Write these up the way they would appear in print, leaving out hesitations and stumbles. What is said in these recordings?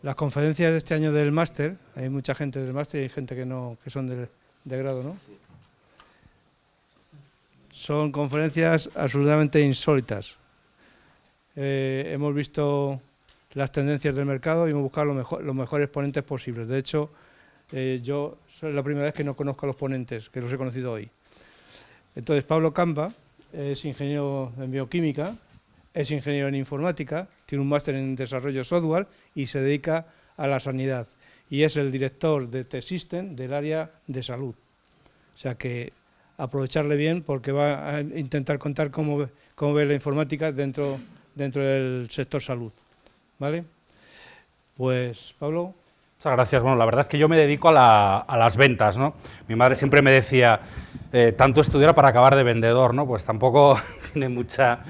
Las conferencias de este año del máster, hay mucha gente del máster y hay gente que no, que son de grado, ¿no? Son conferencias absolutamente insólitas. Hemos visto las tendencias del mercado y hemos buscado los mejores ponentes posibles. De hecho, yo soy la primera vez que no conozco a los ponentes, que los he conocido hoy. Entonces, Pablo Camba es ingeniero en bioquímica, es ingeniero en informática, tiene un máster en desarrollo software y se dedica a la sanidad. Y es el director de T-System del área de salud. O sea que aprovecharle bien porque va a intentar contar cómo ve la informática dentro del sector salud. ¿Vale? Pues, Pablo. Muchas gracias. Bueno, la verdad es que yo me dedico a las ventas, ¿no? Mi madre siempre me decía, tanto estudiar para acabar de vendedor, ¿no? Pues tampoco tiene mucha...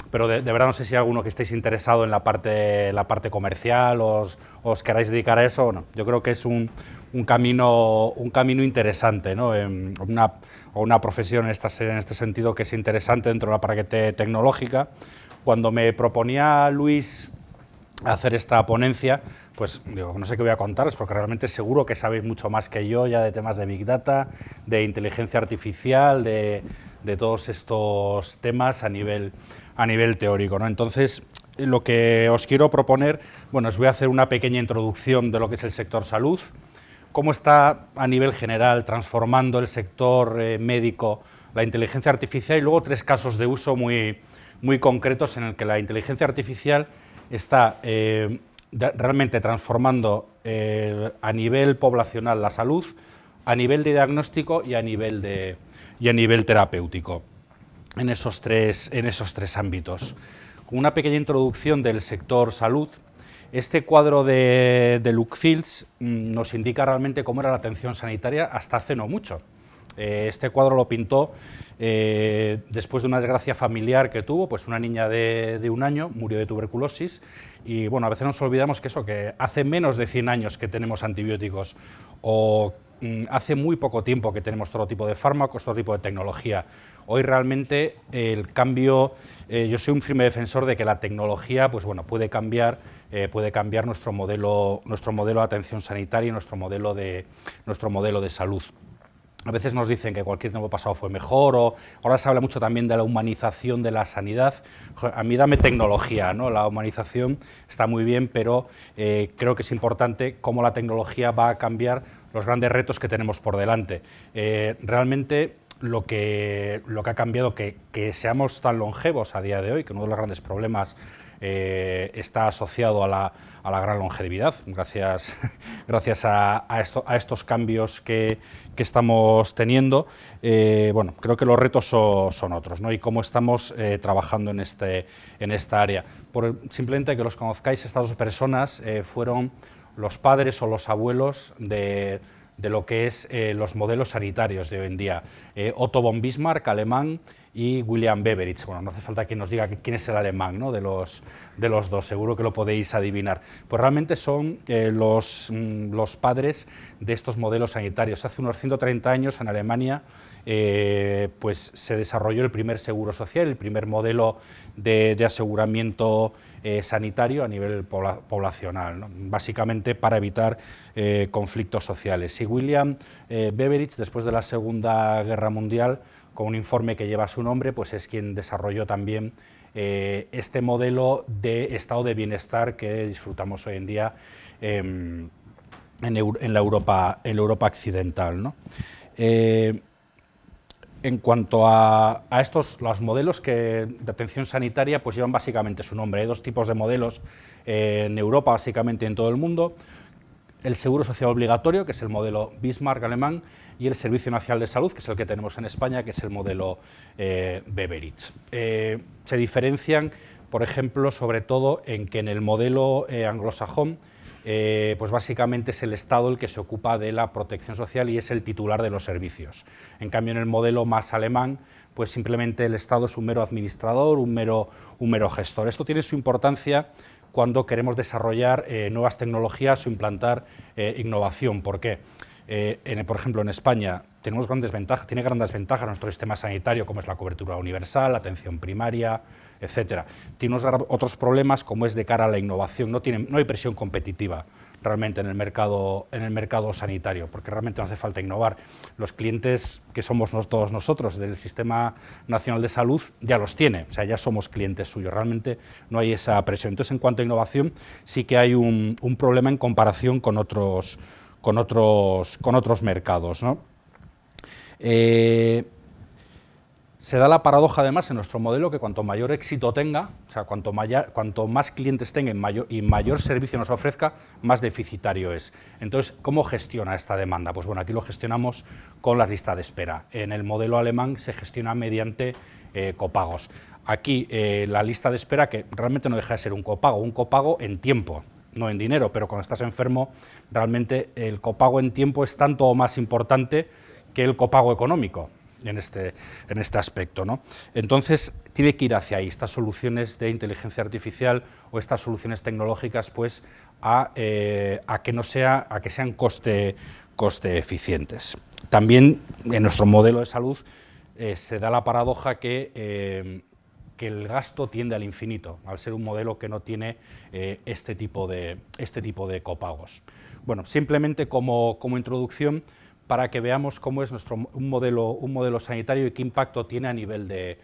Pero de verdad no sé si hay alguno que estéis interesado en la parte comercial o os queráis dedicar a eso o no. Yo creo que es un camino interesante, ¿no? Una profesión en este sentido que es interesante dentro de la parte tecnológica. Cuando me proponía Luis hacer esta ponencia, pues digo, no sé qué voy a contaros, porque realmente seguro que sabéis mucho más que yo ya de temas de Big Data, de inteligencia artificial, de todos estos temas a nivel teórico, ¿no? Entonces, lo que os quiero proponer, bueno, os voy a hacer una pequeña introducción de lo que es el sector salud, cómo está a nivel general transformando el sector médico la inteligencia artificial y luego 3 casos de uso muy concretos en el que la inteligencia artificial está realmente transformando a nivel poblacional la salud, a nivel de diagnóstico y a nivel terapéutico, en esos tres ámbitos. Con una pequeña introducción del sector salud, este cuadro de Luke Fields nos indica realmente cómo era la atención sanitaria hasta hace no mucho. Este cuadro lo pintó después de una desgracia familiar que tuvo, pues una niña de 1 año murió de tuberculosis y bueno, a veces nos olvidamos que hace menos de 100 años que tenemos antibióticos o hace muy poco tiempo que tenemos todo tipo de fármacos, todo tipo de tecnología. Hoy realmente el cambio, yo soy un firme defensor de que la tecnología pues bueno, puede cambiar nuestro modelo de atención sanitaria y nuestro modelo de salud. A veces nos dicen que cualquier tiempo pasado fue mejor, o ahora se habla mucho también de la humanización de la sanidad. A mí dame tecnología, ¿no? La humanización está muy bien, pero creo que es importante cómo la tecnología va a cambiar los grandes retos que tenemos por delante. Realmente lo que ha cambiado que seamos tan longevos a día de hoy, que uno de los grandes problemas está asociado a la gran longevidad, gracias a estos cambios que estamos teniendo. Bueno, creo que los retos son otros, ¿no? Y cómo estamos trabajando en esta área. Simplemente que los conozcáis, estas 2 personas fueron los padres o los abuelos de lo que es los modelos sanitarios de hoy en día. Otto von Bismarck, alemán, y William Beveridge. Bueno, no hace falta que nos diga quién es el alemán, ¿no? de los 2, seguro que lo podéis adivinar. Pues realmente son los padres de estos modelos sanitarios. Hace unos 130 años en Alemania pues se desarrolló el primer seguro social, el primer modelo de aseguramiento sanitario a nivel poblacional, ¿no? Básicamente para evitar conflictos sociales. Y William Beveridge, después de la Segunda Guerra Mundial, con un informe que lleva su nombre, pues es quien desarrolló también este modelo de estado de bienestar que disfrutamos hoy en día en la Europa occidental, ¿no? En cuanto a los modelos de atención sanitaria, pues llevan básicamente su nombre. Hay 2 tipos de modelos en Europa, básicamente en todo el mundo. El seguro social obligatorio, que es el modelo Bismarck alemán, y el Servicio Nacional de Salud, que es el que tenemos en España, que es el modelo Beveridge. Se diferencian, por ejemplo, sobre todo en que en el modelo anglosajón, pues básicamente es el Estado el que se ocupa de la protección social y es el titular de los servicios. En cambio, en el modelo más alemán, pues simplemente el Estado es un mero administrador, un mero gestor. Esto tiene su importancia cuando queremos desarrollar nuevas tecnologías o implantar innovación. ¿Por qué? Por ejemplo, en España tiene grandes ventajas nuestro sistema sanitario, como es la cobertura universal, la atención primaria, etcétera. Tiene otros problemas, como es de cara a la innovación, no hay presión competitiva. realmente en el mercado sanitario, porque realmente no hace falta innovar. Los clientes que somos todos nosotros del Sistema Nacional de Salud ya los tiene, o sea, ya somos clientes suyos, realmente no hay esa presión. Entonces, en cuanto a innovación, sí que hay un problema en comparación con otros mercados, ¿no? Se da la paradoja, además, en nuestro modelo que cuanto mayor éxito tenga, o sea, cuanto más clientes tenga y mayor servicio nos ofrezca, más deficitario es. Entonces, ¿cómo gestiona esta demanda? Pues bueno, aquí lo gestionamos con las listas de espera. En el modelo alemán se gestiona mediante copagos. Aquí la lista de espera, que realmente no deja de ser un copago en tiempo, no en dinero, pero cuando estás enfermo, realmente el copago en tiempo es tanto o más importante que el copago económico en este aspecto, ¿no? Entonces, tiene que ir hacia ahí, estas soluciones de inteligencia artificial o estas soluciones tecnológicas, pues, a que sean coste eficientes. También, en nuestro modelo de salud, se da la paradoja que el gasto tiende al infinito, al ser un modelo que no tiene este tipo de copagos. Bueno, simplemente como introducción, para que veamos cómo es un modelo sanitario y qué impacto tiene a nivel de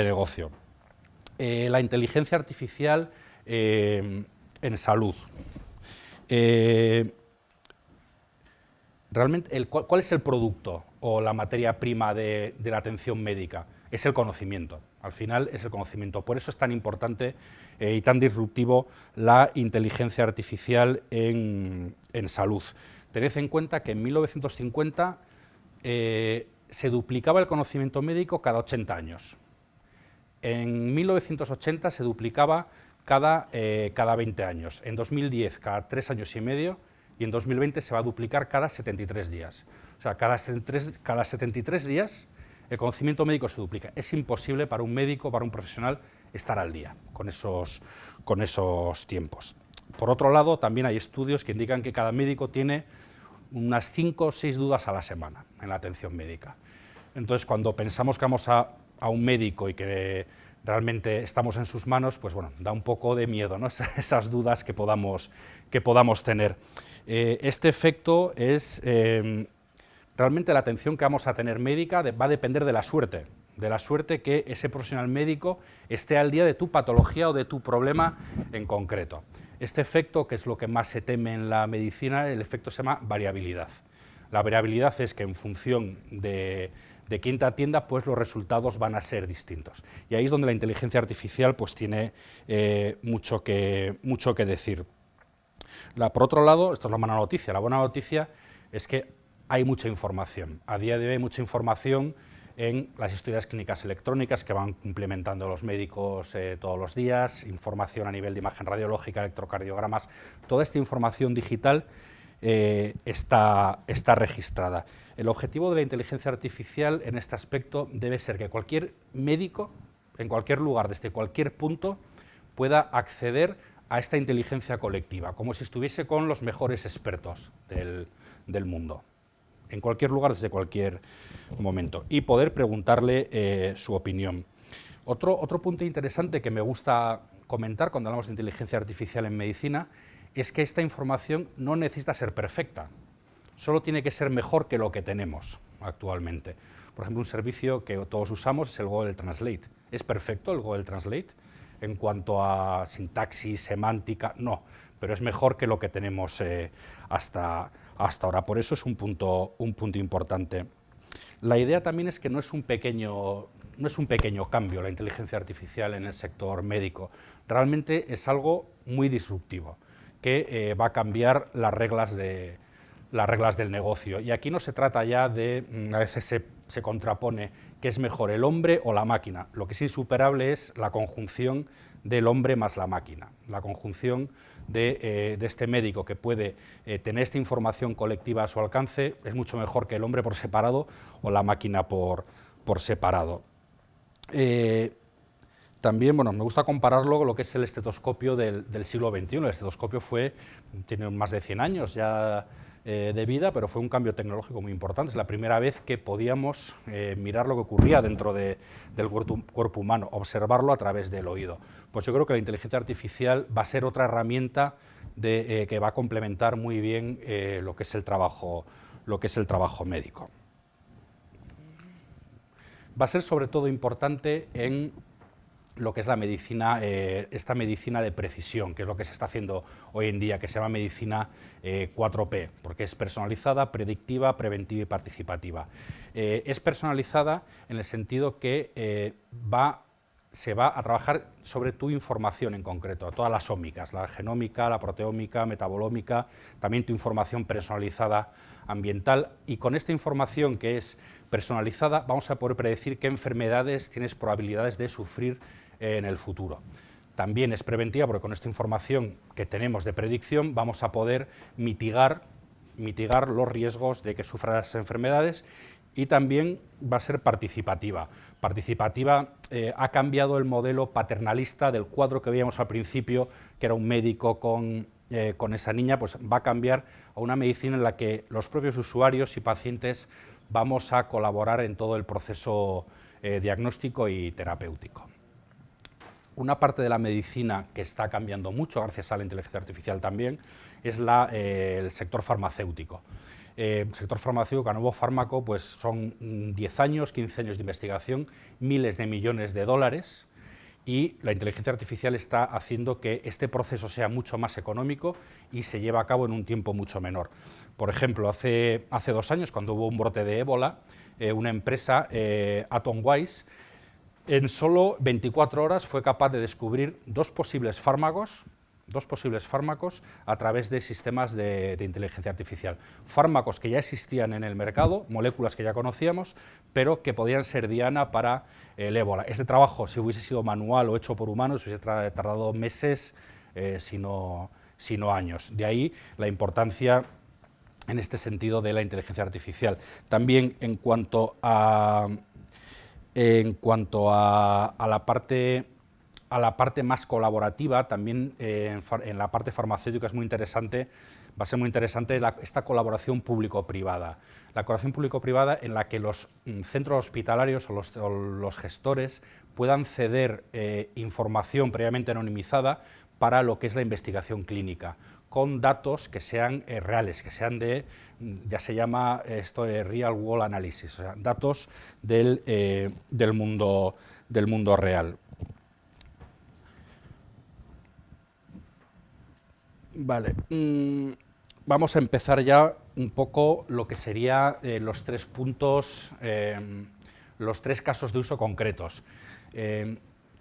negocio. La inteligencia artificial en salud. Realmente, ¿cuál es el producto o la materia prima de la atención médica? Es el conocimiento, al final es el conocimiento. Por eso es tan importante y tan disruptivo la inteligencia artificial en salud. Tened en cuenta que en 1950 se duplicaba el conocimiento médico cada 80 años. En 1980 se duplicaba cada 20 años. En 2010 cada 3 años y medio y en 2020 se va a duplicar cada 73 días. O sea, cada 73 días el conocimiento médico se duplica. Es imposible para un médico, para un profesional, estar al día con esos tiempos. Por otro lado, también hay estudios que indican que cada médico tiene unas 5 o 6 dudas a la semana en la atención médica. Entonces, cuando pensamos que vamos a un médico y que realmente estamos en sus manos, pues bueno, da un poco de miedo, ¿no? Esas dudas que podamos tener. Este efecto es realmente la atención que vamos a tener médica va a depender de la suerte que ese profesional médico esté al día de tu patología o de tu problema en concreto. Este efecto, que es lo que más se teme en la medicina, el efecto se llama variabilidad. La variabilidad es que en función de quién te atienda, pues los resultados van a ser distintos. Y ahí es donde la inteligencia artificial pues tiene mucho que decir. Por otro lado, esto es la mala noticia. La buena noticia es que hay mucha información. A día de hoy hay mucha información en las historias clínicas electrónicas que van implementando los médicos todos los días, información a nivel de imagen radiológica, electrocardiogramas. Toda esta información digital está registrada. El objetivo de la inteligencia artificial en este aspecto debe ser que cualquier médico, en cualquier lugar, desde cualquier punto, pueda acceder a esta inteligencia colectiva, como si estuviese con los mejores expertos del mundo, en cualquier lugar, desde cualquier momento, y poder preguntarle su opinión. Otro punto interesante que me gusta comentar cuando hablamos de inteligencia artificial en medicina es que esta información no necesita ser perfecta, solo tiene que ser mejor que lo que tenemos actualmente. Por ejemplo, un servicio que todos usamos es el Google Translate. ¿Es perfecto el Google Translate en cuanto a sintaxis, semántica? No, pero es mejor que lo que tenemos hasta ahora. Por eso es un punto importante. La idea también es que no es un pequeño cambio la inteligencia artificial en el sector médico. Realmente es algo muy disruptivo, que va a cambiar las reglas del negocio. Y aquí no se trata ya de, a veces se contrapone, que es mejor el hombre o la máquina. Lo que es insuperable es la conjunción del hombre más la máquina, la conjunción de este médico que puede tener esta información colectiva a su alcance, es mucho mejor que el hombre por separado o la máquina por separado. También, bueno, me gusta compararlo con lo que es el estetoscopio del siglo XXI. El estetoscopio tiene más de 100 años ya de vida, pero fue un cambio tecnológico muy importante. Es la primera vez que podíamos mirar lo que ocurría dentro del cuerpo humano, observarlo a través del oído. Pues yo creo que la inteligencia artificial va a ser otra herramienta que va a complementar muy bien lo que es el trabajo médico. Va a ser sobre todo importante en lo que es la medicina, esta medicina de precisión, que es lo que se está haciendo hoy en día, que se llama medicina 4P, porque es personalizada, predictiva, preventiva y participativa. Es personalizada en el sentido que se va a trabajar sobre tu información en concreto, todas las ómicas, la genómica, la proteómica, metabolómica, también tu información personalizada ambiental, y con esta información que es personalizada vamos a poder predecir qué enfermedades tienes probabilidades de sufrir en el futuro. También es preventiva porque con esta información que tenemos de predicción vamos a poder mitigar los riesgos de que sufran las enfermedades, y también va a ser participativa. Participativa ha cambiado el modelo paternalista del cuadro que veíamos al principio, que era un médico con esa niña, pues va a cambiar a una medicina en la que los propios usuarios y pacientes vamos a colaborar en todo el proceso diagnóstico y terapéutico. Una parte de la medicina que está cambiando mucho, gracias a la inteligencia artificial también, es el sector farmacéutico. El sector farmacéutico, a nuevo fármaco, pues son 10 años, 15 años de investigación, miles de millones de dólares, y la inteligencia artificial está haciendo que este proceso sea mucho más económico y se lleve a cabo en un tiempo mucho menor. Por ejemplo, hace 2 años, cuando hubo un brote de ébola, una empresa, Atomwise, en solo 24 horas fue capaz de descubrir dos posibles fármacos a través de sistemas de inteligencia artificial. Fármacos que ya existían en el mercado, moléculas que ya conocíamos, pero que podían ser diana para el ébola. Este trabajo, si hubiese sido manual o hecho por humanos, hubiese tardado meses, si no años. De ahí la importancia en este sentido de la inteligencia artificial. También en cuanto a la parte más colaborativa, también en la parte farmacéutica es muy interesante, va a ser muy interesante esta colaboración público-privada. La colaboración público-privada en la que los centros hospitalarios o los gestores puedan ceder información previamente anonimizada para lo que es la investigación clínica, con datos que sean reales, que sean ya se llama esto de real world analysis, o sea, datos del mundo real. Vale, vamos a empezar ya un poco lo que sería los 3 puntos, los 3 casos de uso concretos.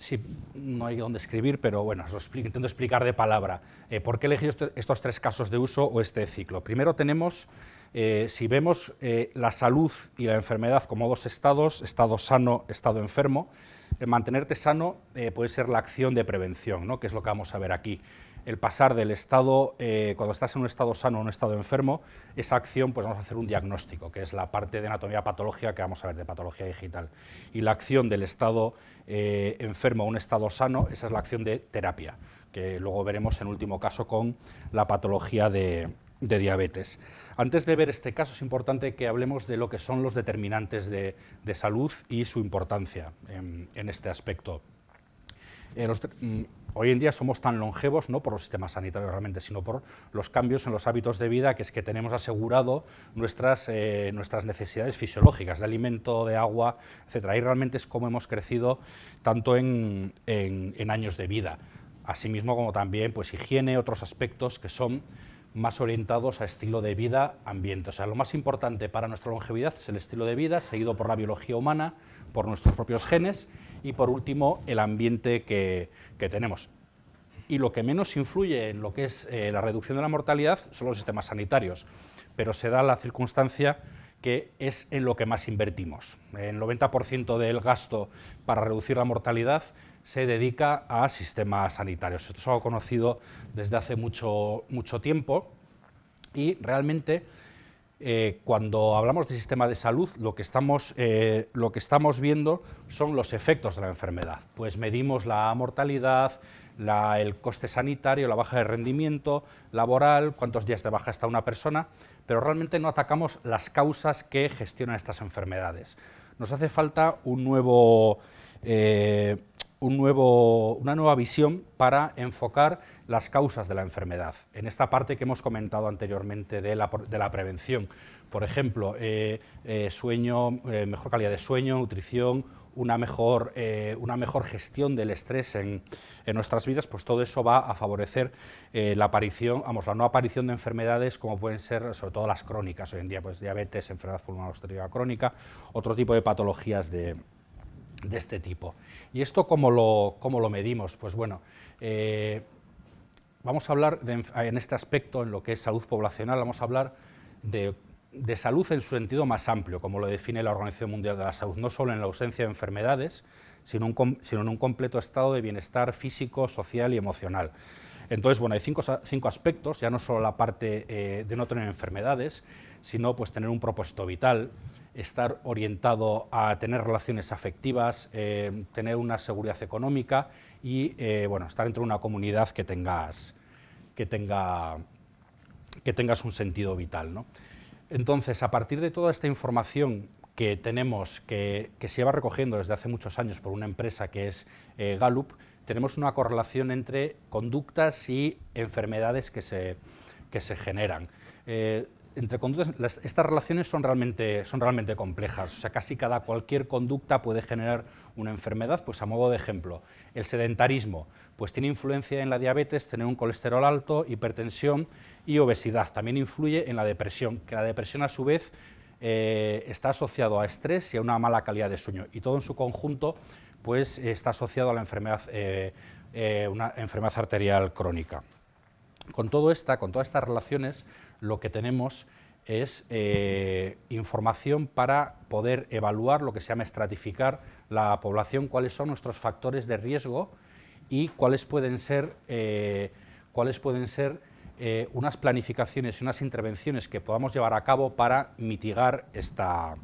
Sí, no hay dónde escribir, pero bueno, intento explicar de palabra. ¿Por qué he elegido estos 3 casos de uso o este ciclo? Primero tenemos, si vemos la salud y la enfermedad como 2 estados, estado sano, estado enfermo, el mantenerte sano puede ser la acción de prevención, ¿no?, que es lo que vamos a ver aquí. El pasar del estado, cuando estás en un estado sano o un estado enfermo, esa acción, pues vamos a hacer un diagnóstico, que es la parte de anatomía patológica que vamos a ver, de patología digital. Y la acción del estado enfermo a un estado sano, esa es la acción de terapia, que luego veremos en último caso con la patología de diabetes. Antes de ver este caso es importante que hablemos de lo que son los determinantes de salud y su importancia en este aspecto. Hoy en día somos tan longevos, no por los sistemas sanitarios realmente, sino por los cambios en los hábitos de vida, que es que tenemos asegurado nuestras necesidades fisiológicas de alimento, de agua, etc. Y realmente es como hemos crecido tanto en años de vida. Asimismo, como también pues, higiene, otros aspectos que son más orientados a estilo de vida, ambiente. O sea, lo más importante para nuestra longevidad es el estilo de vida, seguido por la biología humana, por nuestros propios genes y, por último, el ambiente que tenemos. Y lo que menos influye en lo que es la reducción de la mortalidad son los sistemas sanitarios, pero se da la circunstancia que es en lo que más invertimos. El 90% del gasto para reducir la mortalidad se dedica a sistemas sanitarios. Esto es algo conocido desde hace mucho tiempo y realmente cuando hablamos de sistema de salud lo que estamos viendo son los efectos de la enfermedad. Pues medimos la mortalidad, el coste sanitario, la baja de rendimiento laboral, cuántos días de baja está una persona, pero realmente no atacamos las causas que gestionan estas enfermedades. Nos hace falta un nuevo una nueva visión para enfocar las causas de la enfermedad. En esta parte que hemos comentado anteriormente de la prevención, por ejemplo, sueño, mejor calidad de sueño, nutrición, una mejor gestión del estrés en nuestras vidas, pues todo eso va a favorecer la no aparición de enfermedades como pueden ser, sobre todo las crónicas hoy en día, pues diabetes, enfermedad pulmonar obstructiva crónica, otro tipo de patologías de este tipo. ¿Y esto cómo lo medimos? Pues bueno, vamos a hablar en este aspecto, en lo que es salud poblacional, vamos a hablar de salud en su sentido más amplio, como lo define la Organización Mundial de la Salud, no solo en la ausencia de enfermedades, sino en un completo estado de bienestar físico, social y emocional. Entonces, bueno, hay cinco aspectos, ya no solo la parte de no tener enfermedades, sino pues tener un propósito vital, estar orientado a tener relaciones afectivas, tener una seguridad económica y bueno, estar dentro de una comunidad que tengas un sentido vital, ¿no? Entonces, a partir de toda esta información que tenemos, que se lleva recogiendo desde hace muchos años por una empresa que es Gallup, tenemos una correlación entre conductas y enfermedades que se generan. Entre conductas, estas relaciones son realmente complejas, o sea, cualquier conducta puede generar una enfermedad. Pues a modo de ejemplo, el sedentarismo pues tiene influencia en la diabetes, tener un colesterol alto, hipertensión y obesidad. También influye en la depresión, que la depresión a su vez está asociado a estrés y a una mala calidad de sueño, y todo en su conjunto pues está asociado a la una enfermedad arterial crónica. Con todas estas relaciones, lo que tenemos es información para poder evaluar lo que se llama estratificar la población, cuáles son nuestros factores de riesgo y cuáles pueden ser unas planificaciones y unas intervenciones que podamos llevar a cabo para mitigar estos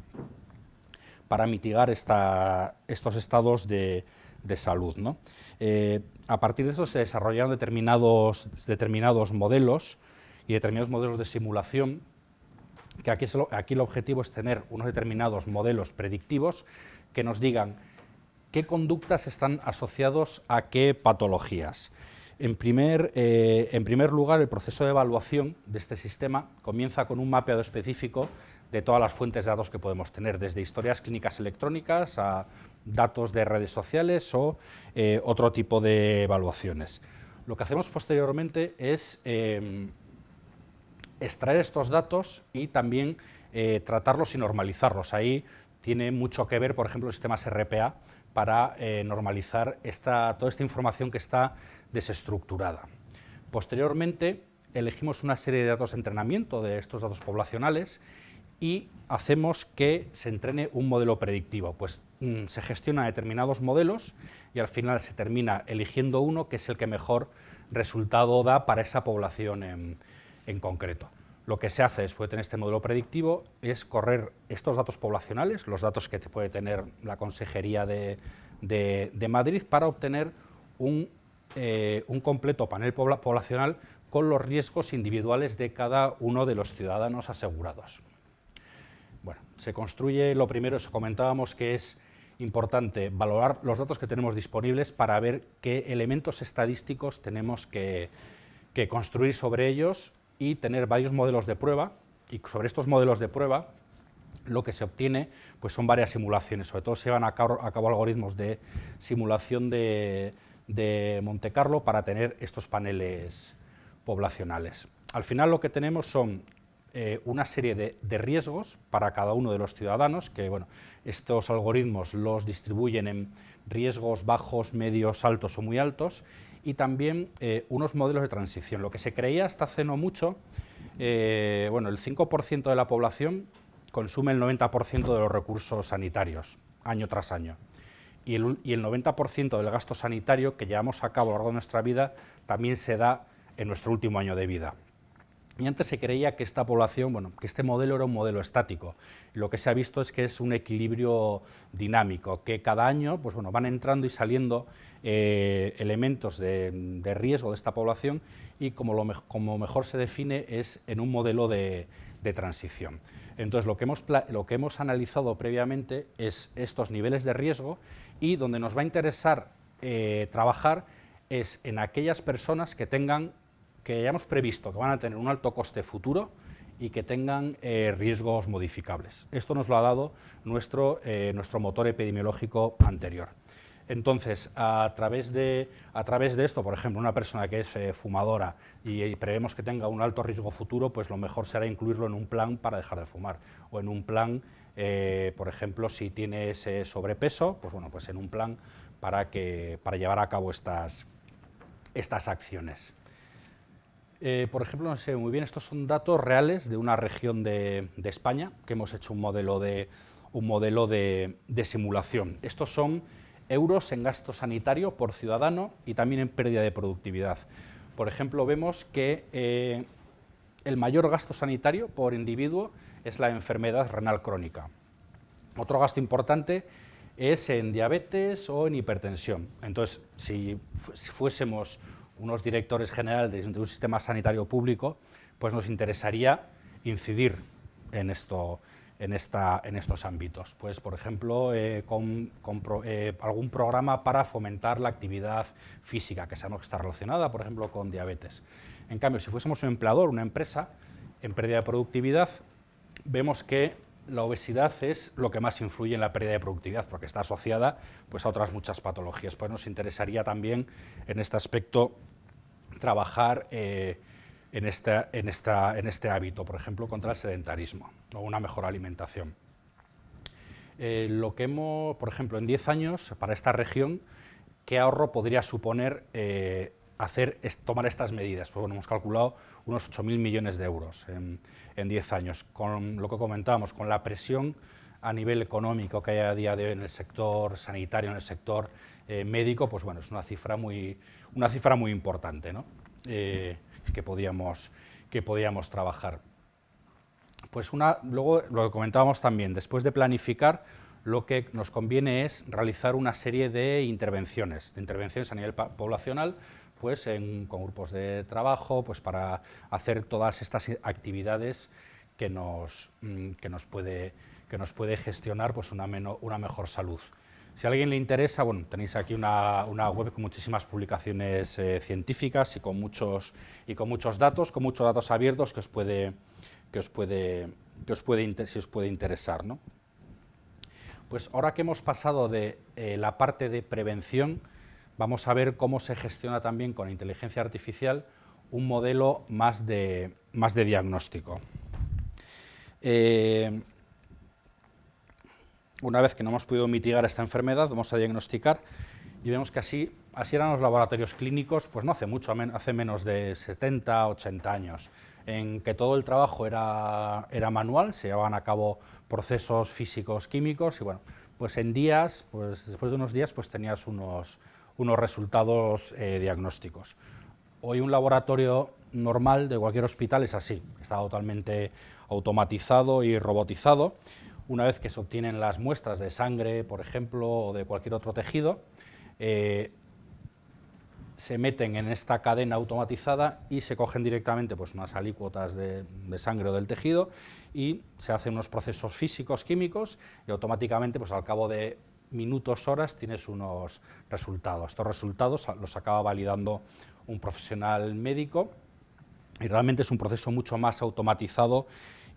estados de salud, ¿no? A partir de eso se desarrollaron determinados modelos y determinados modelos de simulación, que aquí el objetivo es tener unos determinados modelos predictivos que nos digan qué conductas están asociados a qué patologías. En primer lugar, el proceso de evaluación de este sistema comienza con un mapeado específico de todas las fuentes de datos que podemos tener, desde historias clínicas electrónicas a datos de redes sociales o otro tipo de evaluaciones. Lo que hacemos posteriormente es extraer estos datos y también tratarlos y normalizarlos. Ahí tiene mucho que ver, por ejemplo, los sistemas RPA para normalizar toda esta información que está desestructurada. Posteriormente, elegimos una serie de datos de entrenamiento de estos datos poblacionales y hacemos que se entrene un modelo predictivo. Pues se gestiona determinados modelos y al final se termina eligiendo uno que es el que mejor resultado da para esa población en concreto. Lo que se hace después de tener este modelo predictivo es correr estos datos poblacionales, los datos que puede tener la Consejería de Madrid, para obtener un completo panel poblacional con los riesgos individuales de cada uno de los ciudadanos asegurados. Bueno, se construye, lo primero, comentábamos que es importante valorar los datos que tenemos disponibles para ver qué elementos estadísticos tenemos que construir sobre ellos y tener varios modelos de prueba, y sobre estos modelos de prueba lo que se obtiene pues son varias simulaciones, sobre todo se llevan a cabo algoritmos de simulación de Monte Carlo para tener estos paneles poblacionales. Al final lo que tenemos son una serie de riesgos para cada uno de los ciudadanos, que bueno, estos algoritmos los distribuyen en riesgos bajos, medios, altos o muy altos, y también unos modelos de transición. Lo que se creía hasta hace no mucho, bueno, el 5% de la población consume el 90% de los recursos sanitarios, año tras año. Y el 90% del gasto sanitario que llevamos a cabo a lo largo de nuestra vida también se da en nuestro último año de vida. Y antes se creía que esta población, bueno, que este modelo era un modelo estático. Y lo que se ha visto es que es un equilibrio dinámico, que cada año pues bueno, van entrando y saliendo elementos de riesgo de esta población, y como mejor se define es en un modelo de transición. Entonces lo que hemos analizado previamente es estos niveles de riesgo, y donde nos va a interesar trabajar es en aquellas personas que hayamos previsto que van a tener un alto coste futuro y que tengan riesgos modificables. Esto nos lo ha dado nuestro motor epidemiológico anterior. Entonces, a través de esto, por ejemplo, una persona que es fumadora y prevemos que tenga un alto riesgo futuro, pues lo mejor será incluirlo en un plan para dejar de fumar, o en un plan, por ejemplo, si tiene ese sobrepeso, pues bueno, pues en un plan para llevar a cabo estas acciones. Por ejemplo, no sé muy bien, estos son datos reales de una región de España, que hemos hecho un modelo de simulación. Estos son euros en gasto sanitario por ciudadano y también en pérdida de productividad. Por ejemplo, vemos que el mayor gasto sanitario por individuo es la enfermedad renal crónica. Otro gasto importante es en diabetes o en hipertensión. Entonces, si fuésemos unos directores generales de un sistema sanitario público, pues nos interesaría incidir en estos ámbitos. Pues, por ejemplo, algún programa para fomentar la actividad física, que sabemos que está relacionada, por ejemplo, con diabetes. En cambio, si fuésemos un empleador, una empresa, en pérdida de productividad, vemos que la obesidad es lo que más influye en la pérdida de productividad, porque está asociada pues, a otras muchas patologías. Pues nos interesaría también, en este aspecto, trabajar en este hábito, por ejemplo, contra el sedentarismo o una mejor alimentación. Por ejemplo, en 10 años, para esta región, ¿qué ahorro podría suponer tomar estas medidas? Pues bueno, hemos calculado unos 8.000 millones de euros en 10 años. Con lo que comentábamos, con la presión a nivel económico que hay a día de hoy en el sector sanitario, en el sector médico, pues bueno, es una cifra muy importante, ¿no? que podíamos trabajar. Pues luego, lo que comentábamos también, después de planificar, lo que nos conviene es realizar una serie de intervenciones a nivel poblacional, pues con grupos de trabajo, pues para hacer todas estas actividades que nos puede gestionar pues una mejor salud. Si a alguien le interesa, bueno, tenéis aquí una web con muchísimas publicaciones científicas y con muchos datos, abiertos que os puede interesar, ¿no? Pues ahora que hemos pasado de la parte de prevención, vamos a ver cómo se gestiona también con inteligencia artificial un modelo más de diagnóstico. Una vez que no hemos podido mitigar esta enfermedad, vamos a diagnosticar y vemos que así eran los laboratorios clínicos, pues no hace mucho, hace menos de 70, 80 años, en que todo el trabajo era manual, se llevaban a cabo procesos físicos, químicos, y bueno, pues en días, pues después de unos días, pues tenías unos resultados diagnósticos. Hoy un laboratorio normal de cualquier hospital es así, está totalmente automatizado y robotizado. Una vez que se obtienen las muestras de sangre, por ejemplo, o de cualquier otro tejido, se meten en esta cadena automatizada y se cogen directamente pues, unas alícuotas de sangre o del tejido y se hacen unos procesos físicos, químicos, y automáticamente, pues, al cabo de minutos, horas, tienes unos resultados. Estos resultados los acaba validando un profesional médico y realmente es un proceso mucho más automatizado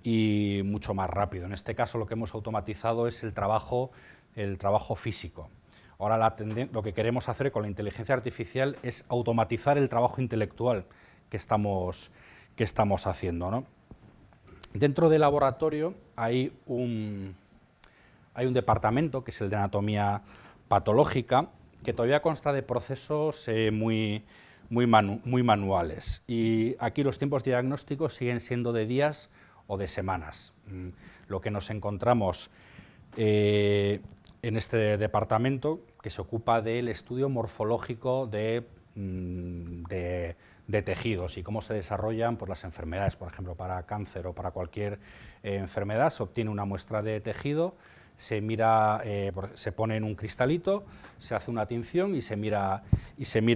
y mucho más rápido. En este caso lo que hemos automatizado es el trabajo físico. Ahora lo que queremos hacer con la inteligencia artificial es automatizar el trabajo intelectual que estamos haciendo, ¿no? Dentro del laboratorio hay un departamento, que es el de anatomía patológica, que todavía consta de procesos muy manuales. Y aquí los tiempos diagnósticos siguen siendo de días o de semanas. Lo que nos encontramos en este departamento, que se ocupa del estudio morfológico de tejidos y cómo se desarrollan pues, las enfermedades, por ejemplo, para cáncer o para cualquier enfermedad, se obtiene una muestra de tejido, se mira, se pone en un cristalito, se hace una tinción y se mira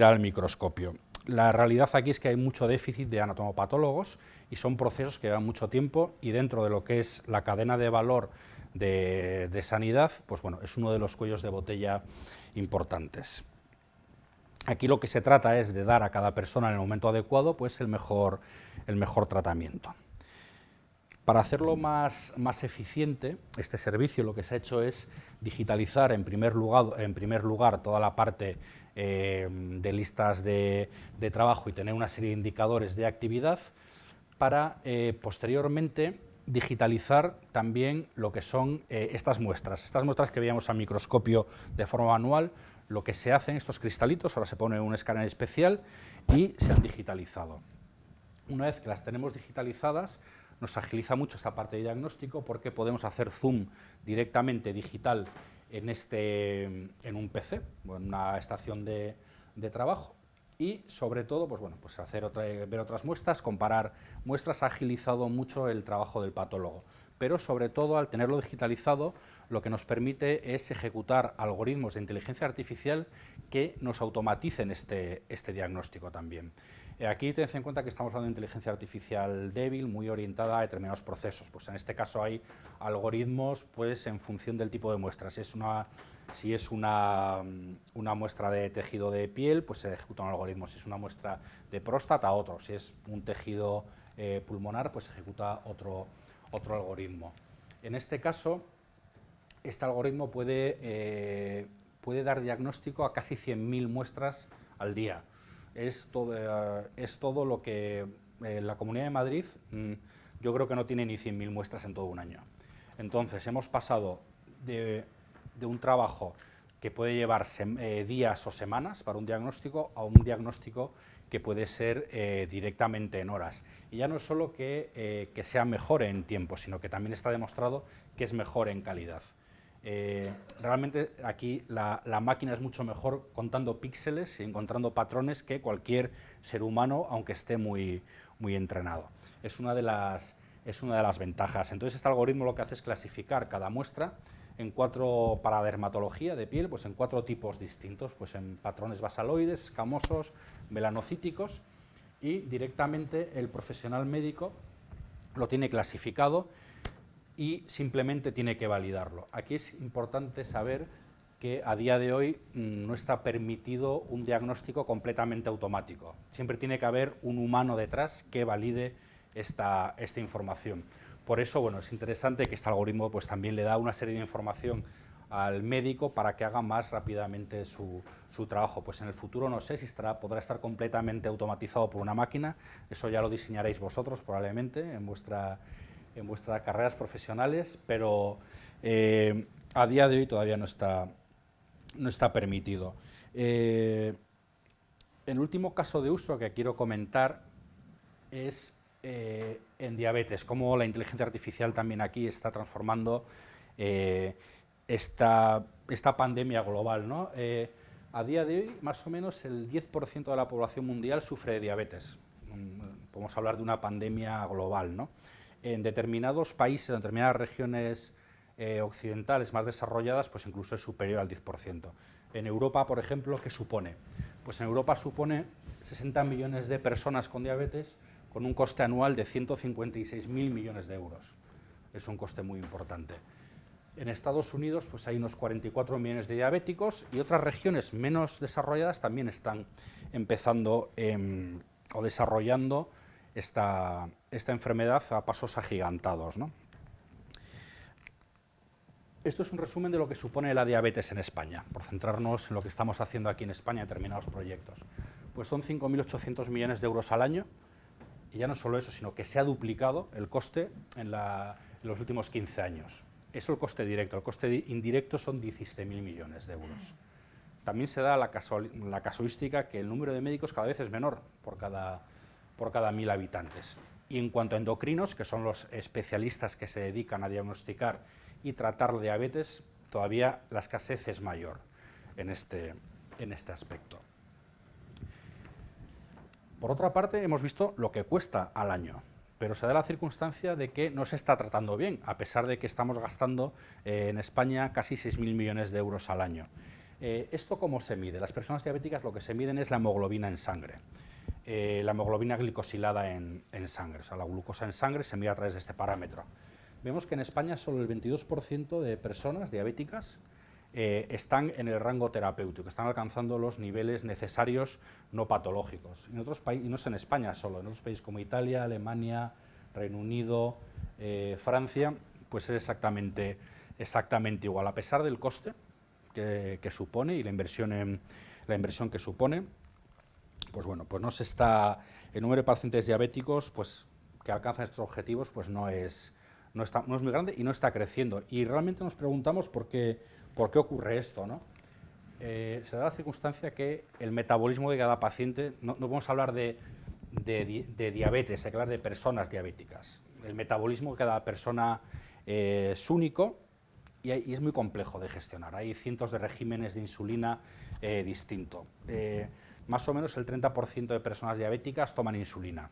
al microscopio. La realidad aquí es que hay mucho déficit de anatomopatólogos y son procesos que llevan mucho tiempo, y dentro de lo que es la cadena de valor de sanidad, pues bueno, es uno de los cuellos de botella importantes. Aquí lo que se trata es de dar a cada persona en el momento adecuado pues el mejor tratamiento. Para hacerlo más eficiente, este servicio lo que se ha hecho es digitalizar en primer lugar toda la parte de listas de trabajo y tener una serie de indicadores de actividad para posteriormente digitalizar también lo que son estas muestras que veíamos al microscopio de forma manual. Lo que se hace en estos cristalitos, ahora se pone un escáner especial y se han digitalizado. Una vez que las tenemos digitalizadas, nos agiliza mucho esta parte de diagnóstico porque podemos hacer zoom directamente digital en un PC o en una estación de trabajo y, sobre todo, pues bueno, pues ver otras muestras, comparar muestras. Ha agilizado mucho el trabajo del patólogo, pero sobre todo al tenerlo digitalizado lo que nos permite es ejecutar algoritmos de inteligencia artificial que nos automaticen este diagnóstico también. Aquí tened en cuenta que estamos hablando de inteligencia artificial débil, muy orientada a determinados procesos. Pues en este caso hay algoritmos pues, en función del tipo de muestra. Si es una muestra de tejido de piel, pues se ejecuta un algoritmo. Si es una muestra de próstata, otro. Si es un tejido pulmonar, pues se ejecuta otro algoritmo. En este caso, este algoritmo puede dar diagnóstico a casi 100.000 muestras al día. Es todo lo que la Comunidad de Madrid, yo creo que no tiene ni 100.000 muestras en todo un año. Entonces, hemos pasado de un trabajo que puede llevar días o semanas para un diagnóstico a un diagnóstico que puede ser directamente en horas. Y ya no es solo que sea mejor en tiempo, sino que también está demostrado que es mejor en calidad. Realmente aquí la máquina es mucho mejor contando píxeles y encontrando patrones que cualquier ser humano, aunque esté muy entrenado. Es una de las ventajas. Entonces este algoritmo lo que hace es clasificar cada muestra para dermatología de piel, pues en 4 tipos distintos, pues en patrones basaloides, escamosos, melanocíticos, y directamente el profesional médico lo tiene clasificado y simplemente tiene que validarlo. Aquí es importante saber que a día de hoy no está permitido un diagnóstico completamente automático. Siempre tiene que haber un humano detrás que valide esta información. Por eso, bueno, es interesante que este algoritmo pues, también le da una serie de información al médico para que haga más rápidamente su trabajo. Pues en el futuro no sé si podrá estar completamente automatizado por una máquina. Eso ya lo diseñaréis vosotros probablemente en vuestras carreras profesionales, pero a día de hoy todavía no está permitido. El último caso de uso que quiero comentar es en diabetes, cómo la inteligencia artificial también aquí está transformando esta pandemia global, ¿no? A día de hoy, más o menos, el 10% de la población mundial sufre de diabetes. Podemos hablar de una pandemia global, ¿no? En determinados países, en determinadas regiones occidentales más desarrolladas, pues incluso es superior al 10%. En Europa, por ejemplo, ¿qué supone? Pues en Europa supone 60 millones de personas con diabetes con un coste anual de 156.000 millones de euros. Es un coste muy importante. En Estados Unidos pues hay unos 44 millones de diabéticos y otras regiones menos desarrolladas también están empezando o desarrollando esta enfermedad a pasos agigantados, ¿no? Esto es un resumen de lo que supone la diabetes en España, por centrarnos en lo que estamos haciendo aquí en España en determinados proyectos. Pues son 5.800 millones de euros al año, y ya no solo eso, sino que se ha duplicado el coste en los últimos 15 años. Eso es el coste directo. El coste indirecto son 17.000 millones de euros. También se da la casuística que el número de médicos cada vez es menor por cada 1.000 habitantes. Y en cuanto a endocrinos, que son los especialistas que se dedican a diagnosticar y tratar la diabetes, todavía la escasez es mayor en este aspecto. Por otra parte, hemos visto lo que cuesta al año, pero se da la circunstancia de que no se está tratando bien, a pesar de que estamos gastando en España casi 6.000 millones de euros al año. ¿Esto cómo se mide? Las personas diabéticas lo que se miden es la hemoglobina en sangre, la hemoglobina glicosilada en sangre, o sea, la glucosa en sangre se mide a través de este parámetro. Vemos que en España solo el 22% de personas diabéticas están en el rango terapéutico, están alcanzando los niveles necesarios no patológicos. En otros países, y no es en España solo, en otros países como Italia, Alemania, Reino Unido, Francia, pues es exactamente igual, a pesar del coste que supone y la inversión que supone. Pues bueno, pues el número de pacientes diabéticos pues, que alcanzan estos objetivos pues no es muy grande y no está creciendo. Y realmente nos preguntamos por qué ocurre esto, ¿no? Se da la circunstancia que el metabolismo de cada paciente, no podemos hablar de diabetes, hay que hablar de personas diabéticas. El metabolismo de cada persona es único y es muy complejo de gestionar. Hay cientos de regímenes de insulina distintos. Más o menos el 30% de personas diabéticas toman insulina.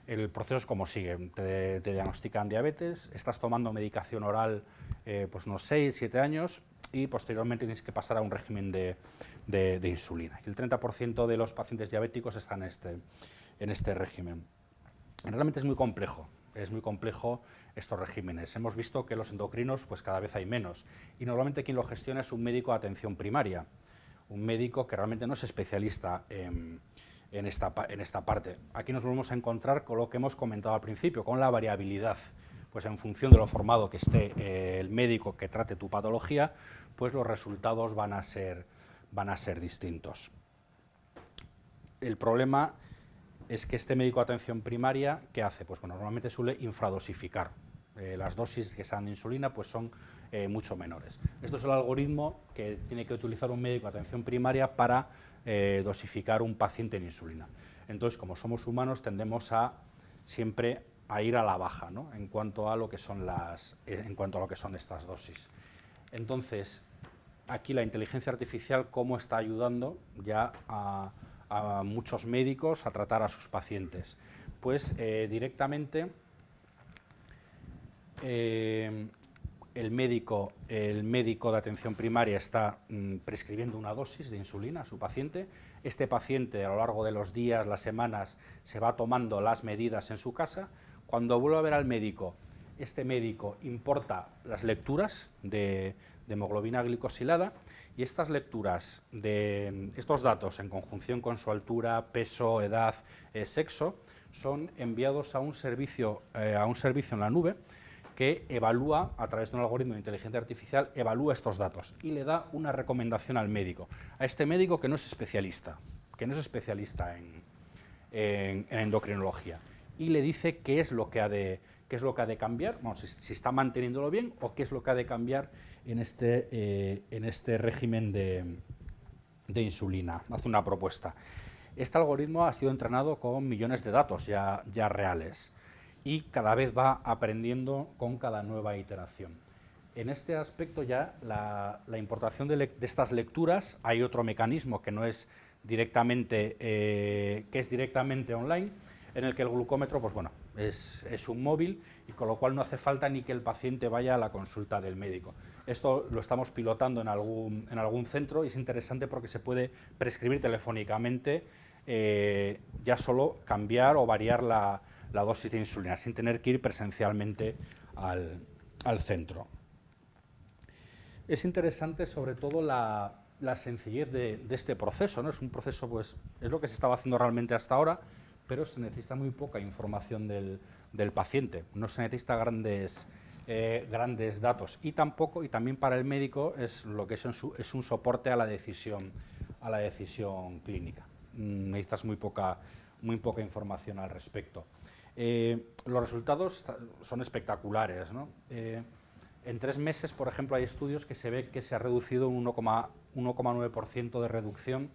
El proceso es como sigue, te diagnostican diabetes, estás tomando medicación oral pues unos 6, 7 años y posteriormente tienes que pasar a un régimen de insulina. El 30% de los pacientes diabéticos están en este régimen. Realmente es muy complejo estos regímenes. Hemos visto que los endocrinos pues cada vez hay menos y normalmente quien lo gestiona es un médico de atención primaria, un médico que realmente no es especialista en esta parte. Aquí nos volvemos a encontrar con lo que hemos comentado al principio, con la variabilidad. Pues en función de lo formado que esté el médico que trate tu patología, pues los resultados van a ser distintos. El problema es que este médico de atención primaria, ¿qué hace? Pues bueno, normalmente suele infradosificar. Las dosis que se dan de insulina pues son mucho menores. Esto es el algoritmo que tiene que utilizar un médico de atención primaria para dosificar un paciente en insulina. Entonces, como somos humanos, tendemos siempre a ir a la baja, ¿no? en cuanto a lo que son estas dosis. Entonces, aquí la inteligencia artificial, ¿cómo está ayudando ya a muchos médicos a tratar a sus pacientes? Pues directamente el médico de atención primaria está prescribiendo una dosis de insulina a su paciente. Este paciente a lo largo de los días, las semanas, se va tomando las medidas en su casa. Cuando vuelve a ver al médico, este médico importa las lecturas de hemoglobina glicosilada y estas lecturas de estos datos en conjunción con su altura, peso, edad, sexo, son enviados a un servicio en la nube que evalúa, a través de un algoritmo de inteligencia artificial, evalúa estos datos y le da una recomendación al médico, a este médico que no es especialista en endocrinología, y le dice qué es lo que ha de cambiar, bueno, si está manteniéndolo bien o qué es lo que ha de cambiar en este régimen de insulina. Hace una propuesta. Este algoritmo ha sido entrenado con millones de datos ya reales y cada vez va aprendiendo con cada nueva iteración. En este aspecto ya la importación de estas lecturas, hay otro mecanismo que es directamente online, en el que el glucómetro pues bueno, es un móvil y con lo cual no hace falta ni que el paciente vaya a la consulta del médico. Esto lo estamos pilotando en algún centro y es interesante porque se puede prescribir telefónicamente ya solo cambiar o variar la dosis de insulina sin tener que ir presencialmente al centro. Es interesante sobre todo la sencillez de este proceso, ¿no? Es un proceso, pues, es lo que se estaba haciendo realmente hasta ahora, pero se necesita muy poca información del paciente, no se necesita grandes datos y también para el médico es un soporte a la decisión clínica. Necesitas muy poca información al respecto. Los resultados son espectaculares, ¿no? En 3 meses, por ejemplo, hay estudios que se ve que se ha reducido un 1,9% de reducción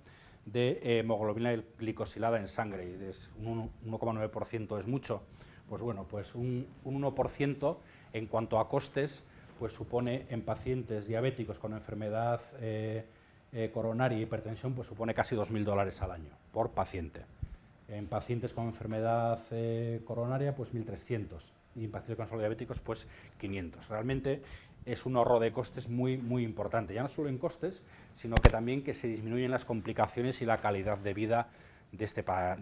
de hemoglobina glicosilada en sangre, y un 1,9% es mucho. Pues bueno, pues un 1% en cuanto a costes, pues supone en pacientes diabéticos con enfermedad coronaria y hipertensión, pues supone casi $2.000 al año por paciente. En pacientes con enfermedad coronaria, pues 1.300, y en pacientes con solo diabéticos, pues 500. Realmente es un ahorro de costes muy, muy importante, ya no solo en costes, sino que también que se disminuyen las complicaciones y la calidad de vida de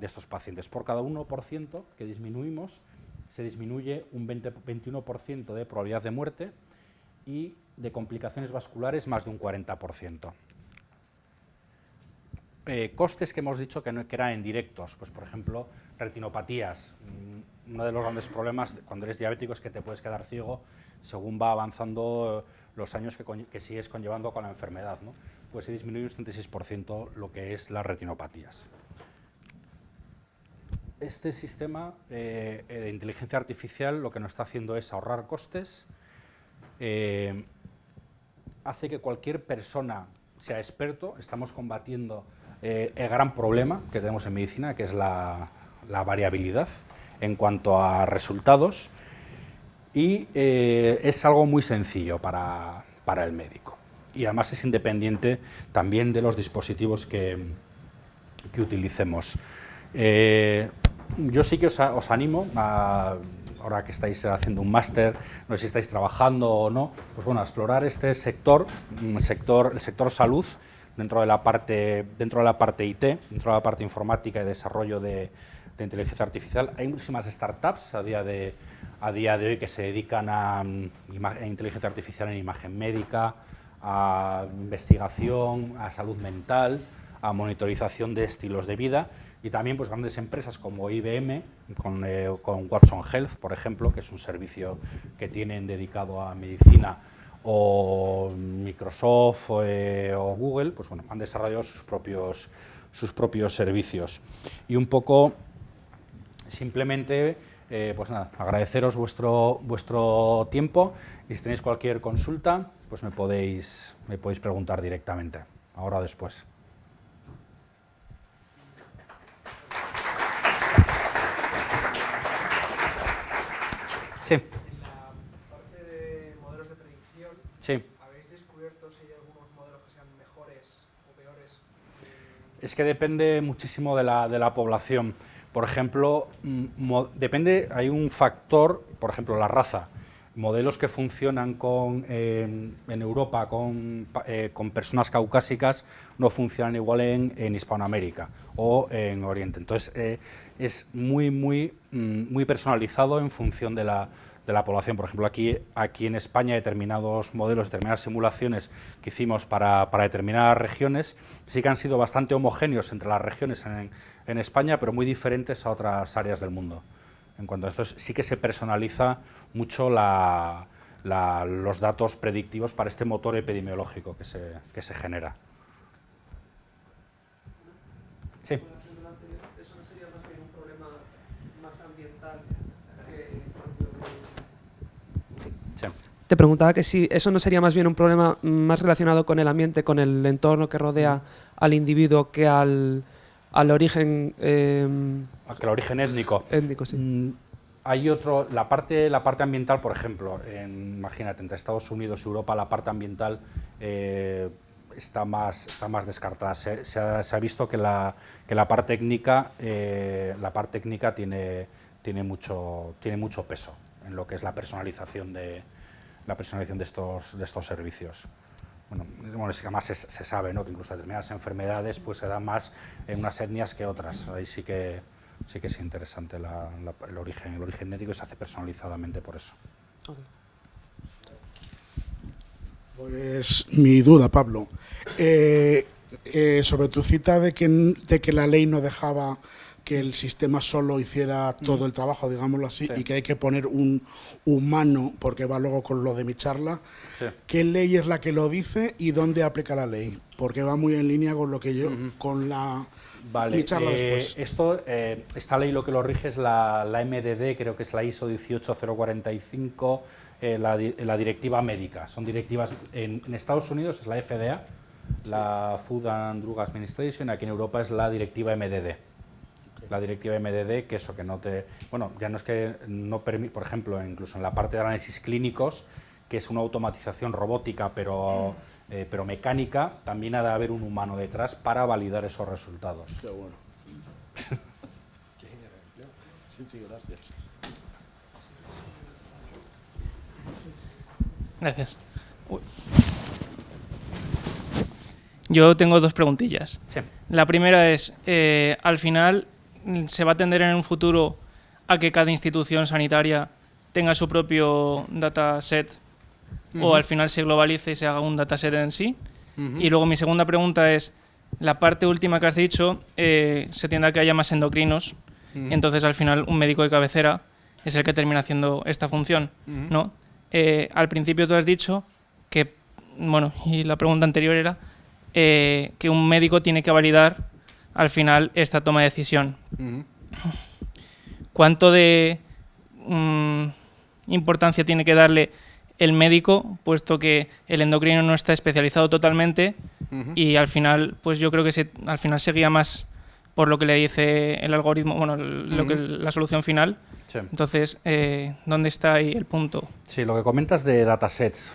estos pacientes. Por cada 1% que disminuimos, se disminuye un 21% de probabilidad de muerte y de complicaciones vasculares más de un 40%. Costes que hemos dicho que eran indirectos, pues por ejemplo, retinopatías. Uno de los grandes problemas cuando eres diabético es que te puedes quedar ciego según va avanzando los años que sigues conllevando con la enfermedad, ¿no? Pues se disminuye un 36% lo que es las retinopatías. Este sistema de inteligencia artificial lo que nos está haciendo es ahorrar costes, hace que cualquier persona sea experto. Estamos combatiendo el gran problema que tenemos en medicina, que es la variabilidad en cuanto a resultados, y es algo muy sencillo para el médico. Y además es independiente también de los dispositivos que utilicemos. Yo sí que os animo a, ahora que estáis haciendo un máster, no sé si estáis trabajando o no, pues bueno, a explorar este sector, el sector salud, dentro de la parte IT, dentro de la parte informática y desarrollo de inteligencia artificial. Hay muchísimas startups a día de hoy que se dedican a inteligencia artificial en imagen médica, a investigación, a salud mental, a monitorización de estilos de vida, y también pues grandes empresas como IBM con Watson Health, por ejemplo, que es un servicio que tienen dedicado a medicina, o Microsoft o Google, pues bueno, han desarrollado sus propios servicios. Y un poco simplemente pues nada, agradeceros vuestro tiempo, y si tenéis cualquier consulta pues me podéis preguntar directamente, ahora o después. Sí. En la parte de modelos de predicción, Sí. ¿habéis descubierto si hay algunos modelos que sean mejores o peores? Es que depende muchísimo de la población. Por ejemplo, depende, hay un factor, por ejemplo, la raza. Modelos que funcionan en Europa con personas caucásicas no funcionan igual en Hispanoamérica o en Oriente. Entonces, es muy personalizado en función de la población. Por ejemplo, aquí en España, determinados modelos, determinadas simulaciones que hicimos para determinadas regiones sí que han sido bastante homogéneos entre las regiones en España, pero muy diferentes a otras áreas del mundo. En cuanto a esto, sí que se personaliza mucho los datos predictivos para este motor epidemiológico que se genera. Sí. ¿Eso no sería más bien un problema más ambiental que...? Sí. Te preguntaba que si eso no sería más bien un problema más relacionado con el ambiente, con el entorno que rodea al individuo, que al origen... Que el origen étnico. Étnico, sí. Hay la parte ambiental, por ejemplo, imagínate, entre Estados Unidos y Europa, la parte ambiental está más descartada. Se ha visto que la parte técnica tiene mucho peso en lo que es la personalización de estos servicios. Bueno, es que además se sabe, ¿no?, que incluso determinadas enfermedades pues se dan más en unas etnias que otras. Ahí sí que es interesante el origen étnico, y se hace personalizadamente por eso. Okay. Pues mi duda, Pablo, sobre tu cita de que la ley no dejaba que el sistema solo hiciera todo el trabajo, digámoslo así, Sí. y que hay que poner un humano, porque va luego con lo de mi charla. Sí. ¿Qué ley es la que lo dice y dónde aplica la ley? Porque va muy en línea con lo que yo, con Vale, mi charla después. Esta ley lo que lo rige es la MDD, creo que es la ISO 18045, la directiva médica. Son directivas, en Estados Unidos es la FDA, la Food and Drug Administration, aquí en Europa es la directiva MDD. La directiva MDD, que eso que no te... Bueno, ya no es que no permite, por ejemplo, incluso en la parte de análisis clínicos, que es una automatización robótica, pero mecánica, también ha de haber un humano detrás para validar esos resultados. Qué bueno. Sí, gracias. Gracias. Yo tengo dos preguntillas. Sí. La primera es, al final, ¿se va a tender en un futuro a que cada institución sanitaria tenga su propio dataset o al final se globalice y se haga un dataset en sí. Y luego mi segunda pregunta es, la parte última que has dicho, se tiende a que haya más endocrinos, entonces al final un médico de cabecera es el que termina haciendo esta función, ¿no? Al principio tú has dicho que, bueno, y la pregunta anterior era que un médico tiene que validar al final esta toma de decisión. ¿Cuánto de importancia tiene que darle el médico, puesto que el endocrino no está especializado totalmente y al final, pues yo creo que al final se guía más por lo que le dice el algoritmo, bueno, la solución final? Sí. Entonces, ¿dónde está ahí el punto? Sí, lo que comentas de datasets.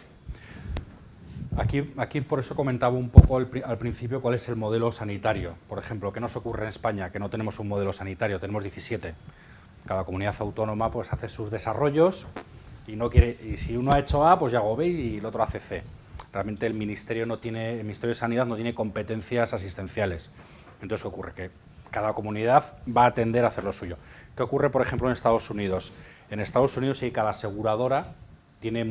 Aquí por eso comentaba un poco al principio cuál es el modelo sanitario. Por ejemplo, ¿qué nos ocurre en España? Que no tenemos un modelo sanitario, tenemos 17. Cada comunidad autónoma pues hace sus desarrollos y si uno ha hecho A, pues ya hago B y el otro hace C. Realmente el Ministerio de Sanidad no tiene competencias asistenciales. Entonces, ¿qué ocurre? Que cada comunidad va a tender a hacer lo suyo. ¿Qué ocurre, por ejemplo, en Estados Unidos? En Estados Unidos sí, cada aseguradora tiene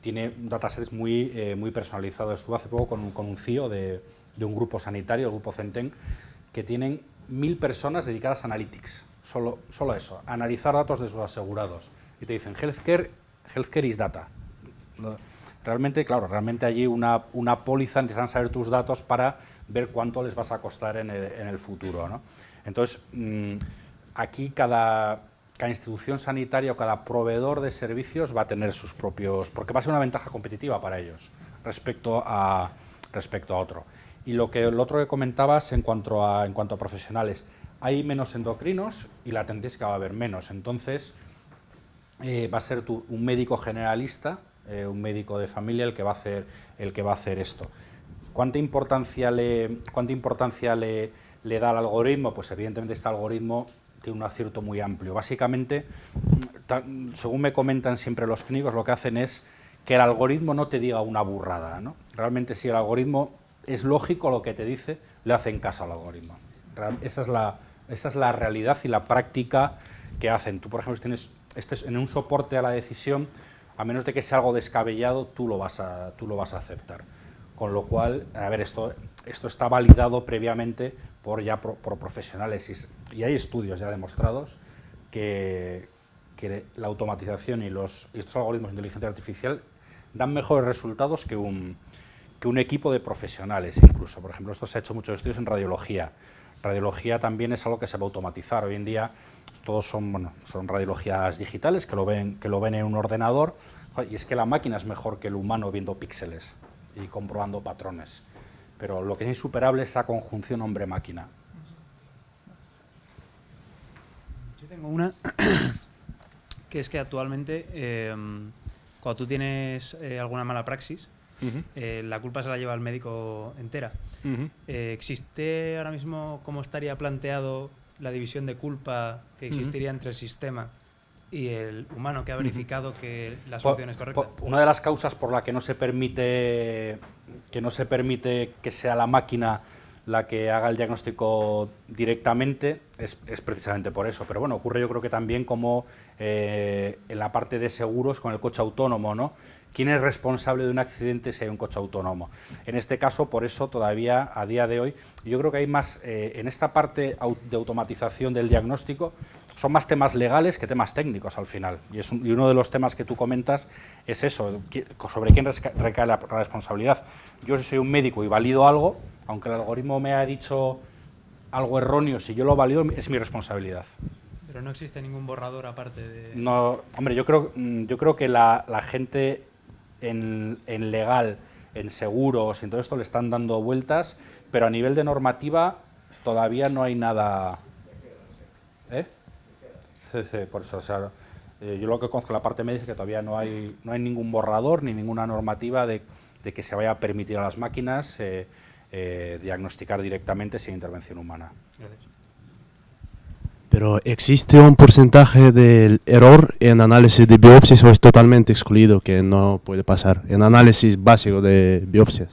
tiene datasets muy personalizados. Estuve hace poco con un CEO de un grupo sanitario, el grupo Centen, que tienen 1000 personas dedicadas a analytics, solo a eso, a analizar datos de sus asegurados. Y te dicen, healthcare is data. Realmente, claro, realmente allí una póliza necesitan saber tus datos para ver cuánto les vas a costar en el futuro, ¿no? Entonces, aquí cada institución sanitaria o cada proveedor de servicios va a tener sus propios, porque va a ser una ventaja competitiva para ellos respecto a otro. Y lo otro que comentabas en cuanto a profesionales, hay menos endocrinos y la tendencia es que va a haber menos. Entonces, va a ser un médico generalista, un médico de familia el que va a hacer esto. ¿Cuánta importancia le da al algoritmo? Pues evidentemente este algoritmo tiene un acierto muy amplio. Básicamente, según me comentan siempre los clínicos, lo que hacen es que el algoritmo no te diga una burrada, ¿no? Realmente, si el algoritmo es lógico lo que te dice, le hacen caso al algoritmo. Esa es la realidad y la práctica que hacen. Tú, por ejemplo, si estés en un soporte a la decisión, a menos de que sea algo descabellado, tú lo vas a aceptar. Con lo cual, a ver, esto está validado previamente por profesionales y hay estudios ya demostrados que la automatización y estos algoritmos de inteligencia artificial dan mejores resultados que un equipo de profesionales incluso. Por ejemplo, esto se ha hecho muchos estudios en radiología. Radiología también es algo que se va a automatizar. Hoy en día todos son radiologías digitales que lo ven en un ordenador, y es que la máquina es mejor que el humano viendo píxeles y comprobando patrones. Pero lo que es insuperable es esa conjunción hombre-máquina. Yo tengo una que es que actualmente cuando tú tienes alguna mala praxis, la culpa se la lleva el médico entera. ¿Existe ahora mismo cómo estaría planteado la división de culpa que existiría entre el sistema y el humano que ha verificado que la solución es correcta? Una de las causas por la que no se permite que sea la máquina la que haga el diagnóstico directamente es precisamente por eso. Pero bueno, ocurre yo creo que también como en la parte de seguros con el coche autónomo, ¿no? ¿Quién es responsable de un accidente si hay un coche autónomo? En este caso, por eso todavía a día de hoy, yo creo que hay más, en esta parte de automatización del diagnóstico, son más temas legales que temas técnicos al final. Y uno de los temas que tú comentas es eso, sobre quién recae la responsabilidad. Yo si soy un médico y valido algo, aunque el algoritmo me ha dicho algo erróneo, si yo lo valido es mi responsabilidad. Pero no existe ningún borrador aparte de... No, hombre, yo creo que la gente en legal, en seguros, en todo esto le están dando vueltas, pero a nivel de normativa todavía no hay nada. ¿Eh? Sí, por eso. O sea, yo lo que conozco la parte médica es que todavía no hay ningún borrador ni ninguna normativa de que se vaya a permitir a las máquinas diagnosticar directamente sin intervención humana. Gracias. ¿Pero existe un porcentaje del error en análisis de biopsias o es totalmente excluido, que no puede pasar en análisis básico de biopsias?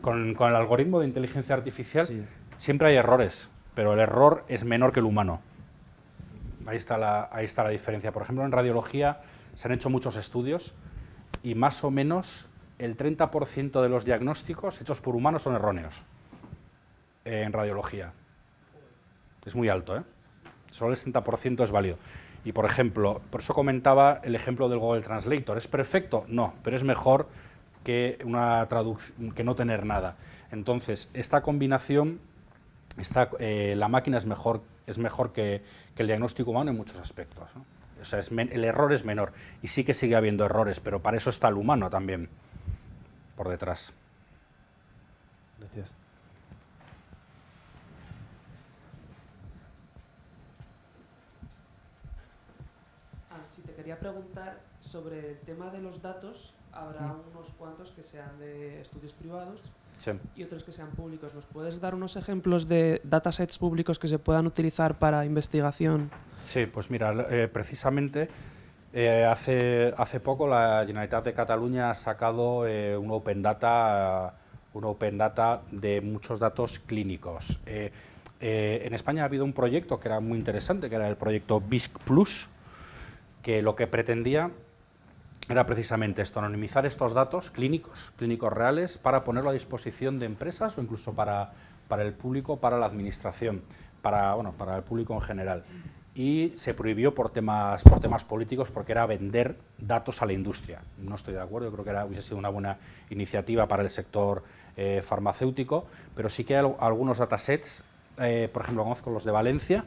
Con el algoritmo de inteligencia artificial Sí. siempre hay errores, pero el error es menor que el humano. Ahí está la diferencia. Por ejemplo, en radiología se han hecho muchos estudios y más o menos el 30% de los diagnósticos hechos por humanos son erróneos en radiología. Es muy alto, ¿eh? Solo el 60% es válido. Y, por ejemplo, por eso comentaba el ejemplo del Google Translator. ¿Es perfecto? No, pero es mejor que que no tener nada. Entonces, esta combinación, la máquina es mejor que el diagnóstico humano en muchos aspectos, ¿no? O sea, el error es menor. Y sí que sigue habiendo errores, pero para eso está el humano también por detrás. Gracias. Si te quería preguntar sobre el tema de los datos, habrá unos cuantos que sean de estudios privados Sí. y otros que sean públicos. ¿Nos puedes dar unos ejemplos de datasets públicos que se puedan utilizar para investigación? Sí, pues mira, precisamente hace poco la Generalitat de Cataluña ha sacado un Open Data de muchos datos clínicos. En España ha habido un proyecto que era muy interesante, que era el proyecto BISC Plus, que lo que pretendía era precisamente esto, anonimizar estos datos clínicos reales, para ponerlo a disposición de empresas o incluso para el público, para la administración, para el público en general. Y se prohibió por temas políticos, porque era vender datos a la industria. No estoy de acuerdo, yo creo que hubiese sido una buena iniciativa para el sector farmacéutico, pero sí que hay algunos datasets, por ejemplo, conozco los de Valencia.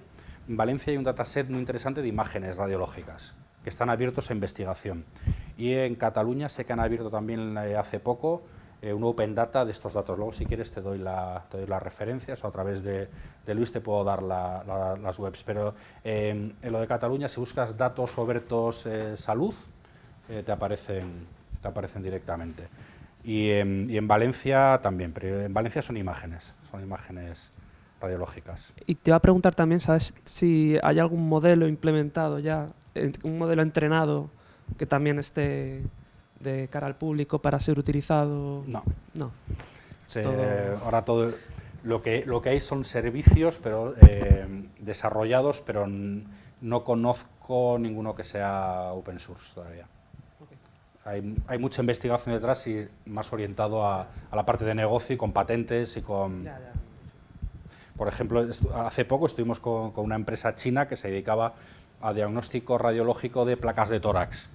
En Valencia hay un dataset muy interesante de imágenes radiológicas que están abiertos a investigación. Y en Cataluña sé que han abierto también hace poco un Open Data de estos datos. Luego, si quieres, te doy las referencias, o a través de Luis te puedo dar las webs. Pero en lo de Cataluña, si buscas datos Obertos salud, te aparecen directamente. Y en Valencia también, pero en Valencia son imágenes radiológicas. Y te iba a preguntar también, ¿sabes si hay algún modelo implementado ya, un modelo entrenado que también esté de cara al público para ser utilizado? No. No. Ahora todo lo que hay son servicios, pero desarrollados, pero no conozco ninguno que sea open source todavía. Hay mucha investigación detrás y más orientado a la parte de negocio y con patentes y con... Por ejemplo, hace poco estuvimos con una empresa china que se dedicaba a diagnóstico radiológico de placas de tórax.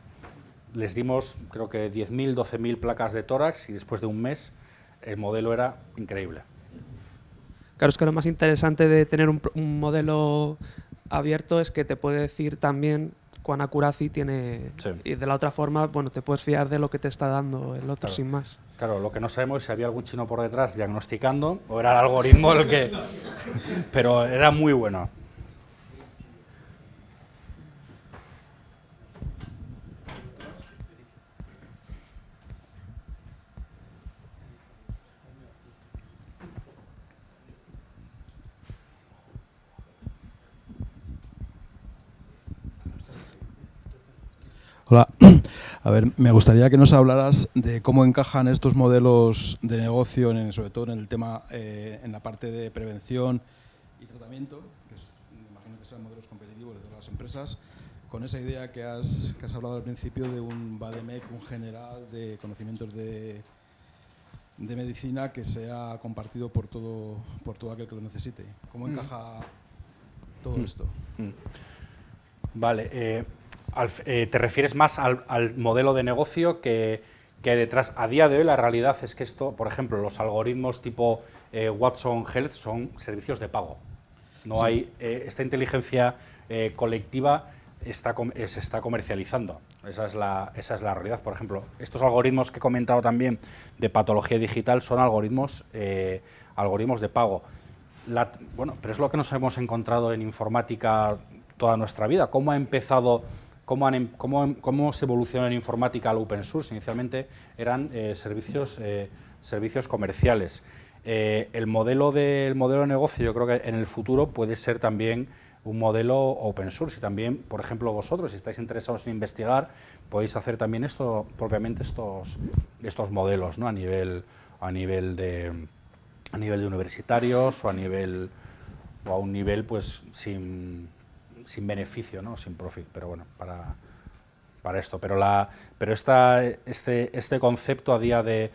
Les dimos, creo que 10.000, 12.000 placas de tórax, y después de un mes el modelo era increíble. Claro, es que lo más interesante de tener un modelo abierto es que te puede decir también cuán accuracy tiene. Sí. Y de la otra forma, bueno, te puedes fiar de lo que te está dando el otro, Claro. sin más. Claro, lo que no sabemos es si había algún chino por detrás diagnosticando o era el algoritmo el que... Pero era muy bueno. Hola, a ver, me gustaría que nos hablaras de cómo encajan estos modelos de negocio, sobre todo en el tema, en la parte de prevención y tratamiento, que me imagino que sean modelos competitivos de todas las empresas, con esa idea que has hablado al principio de un VADEMEC, un general de conocimientos de medicina que sea compartido por todo aquel que lo necesite. ¿Cómo encaja todo esto? Vale, te refieres más al modelo de negocio que hay detrás. A día de hoy la realidad es que esto, por ejemplo, los algoritmos tipo Watson Health son servicios de pago. No Sí. hay esta inteligencia colectiva se está comercializando. Esa es la realidad. Por ejemplo, estos algoritmos que he comentado también de patología digital son algoritmos de pago. Pero es lo que nos hemos encontrado en informática toda nuestra vida. ¿Cómo ha empezado? ¿Cómo se evolucionó en informática al open source? Inicialmente eran servicios comerciales. El modelo de negocio, yo creo que en el futuro puede ser también un modelo open source, y también, por ejemplo, vosotros, si estáis interesados en investigar, podéis hacer también propiamente estos modelos, ¿no? a nivel de universitarios, o a un nivel pues sin beneficio, ¿no? Sin profit, pero bueno, para para esto, pero este concepto a día de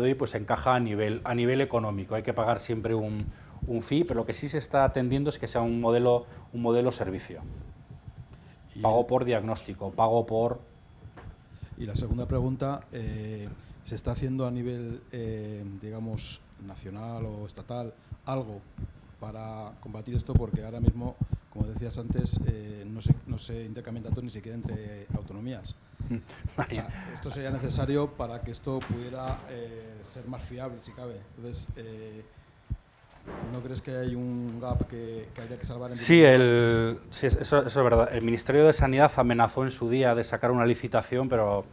hoy pues encaja a nivel económico. Hay que pagar siempre un fee, pero lo que sí se está atendiendo es que sea un modelo servicio. Pago por diagnóstico, pago por... Y la segunda pregunta, ¿se está haciendo a nivel, digamos, nacional o estatal algo para combatir esto? Porque ahora mismo, como decías antes, no se intercambian datos ni siquiera entre autonomías. O sea, esto sería necesario para que esto pudiera ser más fiable, si cabe. Entonces, ¿no crees que hay un gap que habría que salvar? Sí, eso es verdad. El Ministerio de Sanidad amenazó en su día de sacar una licitación, pero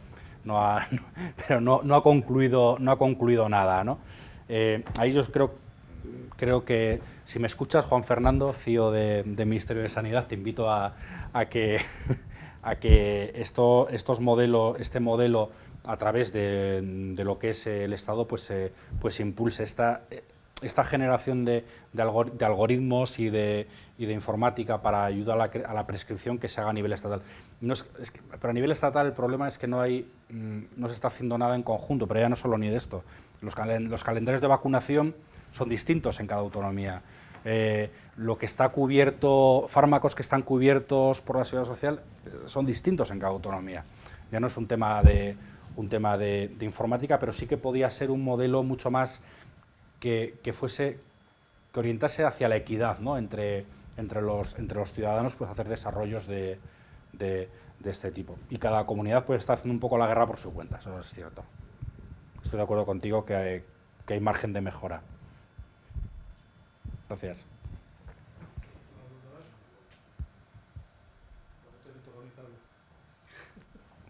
no ha concluido nada, ¿no? Ahí yo creo que, si me escuchas, Juan Fernando, CEO de Ministerio de Sanidad, te invito a que este modelo a través de lo que es el Estado pues impulse esta generación de algoritmos y de informática para ayudar a la prescripción que se haga a nivel estatal. Pero a nivel estatal el problema es que no se está haciendo nada en conjunto, pero ya no solo ni de esto. Los calendarios de vacunación son distintos en cada autonomía. Lo que está cubierto, fármacos que están cubiertos por la Seguridad Social son distintos en cada autonomía. Ya no es un tema de informática, pero sí que podía ser un modelo mucho más que orientase hacia la equidad, ¿no? entre los ciudadanos, pues hacer desarrollos de este tipo. Y cada comunidad pues está haciendo un poco la guerra por su cuenta, eso es cierto. Estoy de acuerdo contigo que hay margen de mejora. Gracias.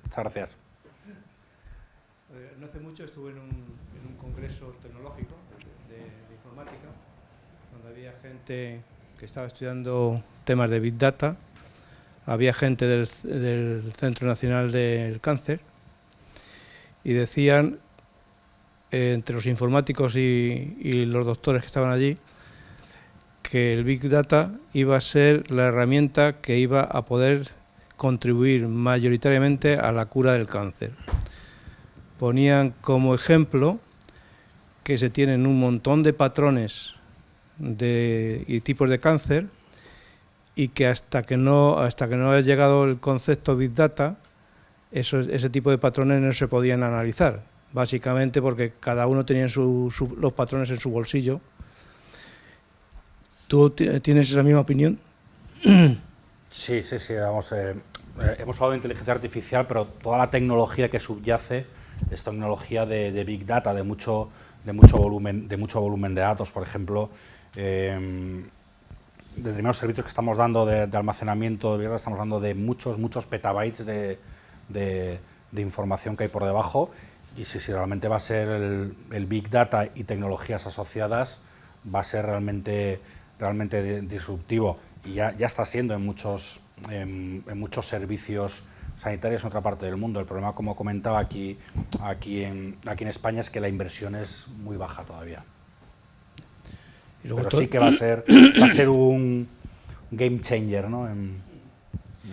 Muchas gracias. No hace mucho estuve en un congreso tecnológico de informática, donde había gente que estaba estudiando temas de Big Data, había gente del Centro Nacional del Cáncer, y decían, entre los informáticos y los doctores que estaban allí, que el Big Data iba a ser la herramienta que iba a poder contribuir mayoritariamente a la cura del cáncer. Ponían como ejemplo que se tienen un montón de patrones y tipos de cáncer, y que hasta que no ha llegado el concepto Big Data, ese tipo de patrones no se podían analizar, básicamente porque cada uno tenía los patrones en su bolsillo. ¿Tú tienes esa misma opinión? Sí, vamos, hemos hablado de inteligencia artificial, pero toda la tecnología que subyace es tecnología de Big Data, de mucho volumen de datos. Por ejemplo, determinados servicios que estamos dando de almacenamiento de Big Data, estamos hablando de muchos petabytes de información que hay por debajo, y si realmente va a ser el Big Data y tecnologías asociadas, va a ser realmente disruptivo, y ya está siendo en muchos servicios sanitarios en otra parte del mundo. El problema, como comentaba, aquí en España, es que la inversión es muy baja todavía. Pero sí que va a ser un game changer, ¿no? en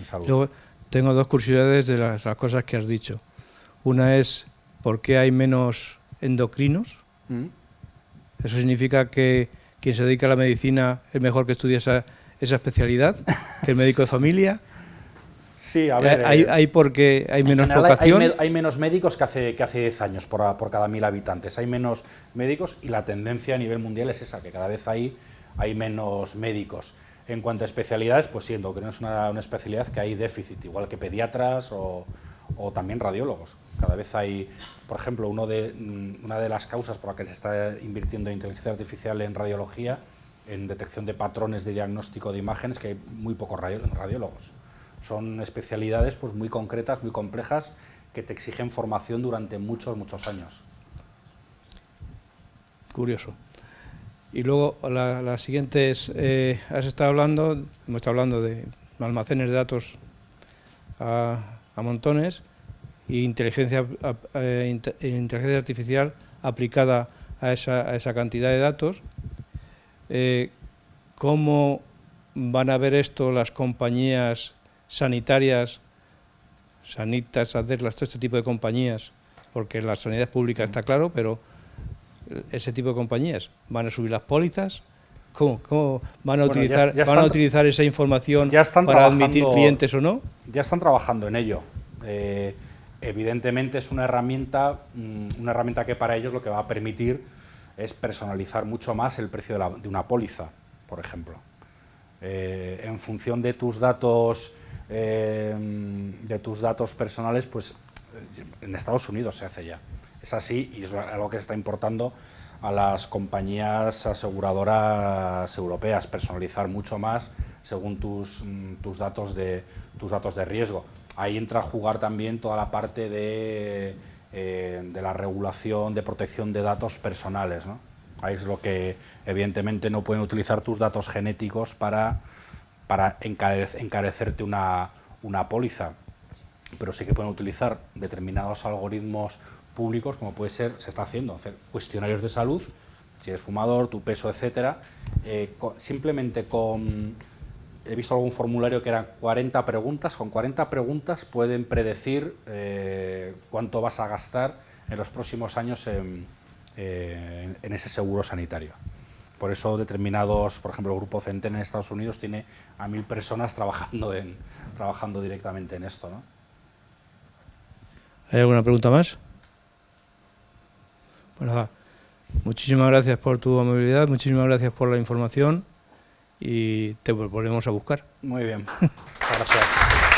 salud. Luego, tengo dos curiosidades de las cosas que has dicho. Una es, ¿por qué hay menos endocrinos? ¿Eso significa que quien se dedica a la medicina es mejor que estudie esa especialidad que el médico de familia? Sí, a ver. Porque hay menos general, vocación. Hay menos médicos que hace 10 años por cada 1000 habitantes. Hay menos médicos, y la tendencia a nivel mundial es esa, que cada vez hay menos médicos. En cuanto a especialidades, pues sí, endocrino es una especialidad que hay déficit, igual que pediatras o también radiólogos. Cada vez hay, por ejemplo, una de las causas por las que se está invirtiendo en inteligencia artificial en radiología, en detección de patrones de diagnóstico de imágenes, que hay muy pocos radiólogos. Son especialidades pues muy concretas, muy complejas, que te exigen formación durante muchos años. Curioso. Y luego la siguiente es, hemos estado hablando de almacenes de datos a montones, y inteligencia artificial aplicada a esa cantidad de datos. ¿Cómo van a ver esto las compañías sanitarias Sanitas, Aderlas, todo este tipo de compañías, porque en las sanidades públicas está claro, pero ese tipo de compañías van a subir las pólizas. ¿Cómo van a utilizar, van a utilizar esa información para admitir clientes o no? Ya están trabajando en ello. Evidentemente es una herramienta que para ellos lo que va a permitir es personalizar mucho más el precio de una póliza, por ejemplo. En función de tus datos personales, pues en Estados Unidos se hace ya. Es así y es algo que se está importando a las compañías aseguradoras europeas, personalizar mucho más según tus datos de riesgo. Ahí entra a jugar también toda la parte de la regulación de protección de datos personales, ¿no? Ahí es lo que evidentemente no pueden utilizar tus datos genéticos para encarecerte una póliza, pero sí que pueden utilizar determinados algoritmos públicos, como puede ser, se está haciendo, hacer cuestionarios de salud, si eres fumador, tu peso, etcétera, simplemente he visto algún formulario que eran 40 preguntas, con 40 preguntas pueden predecir cuánto vas a gastar en los próximos años en ese seguro sanitario. Por eso determinados, por ejemplo, el Grupo Centene en Estados Unidos tiene a 1000 personas trabajando directamente en esto, ¿no? ¿Hay alguna pregunta más? Bueno, muchísimas gracias por tu amabilidad, muchísimas gracias por la información y te volvemos a buscar. Muy bien, gracias.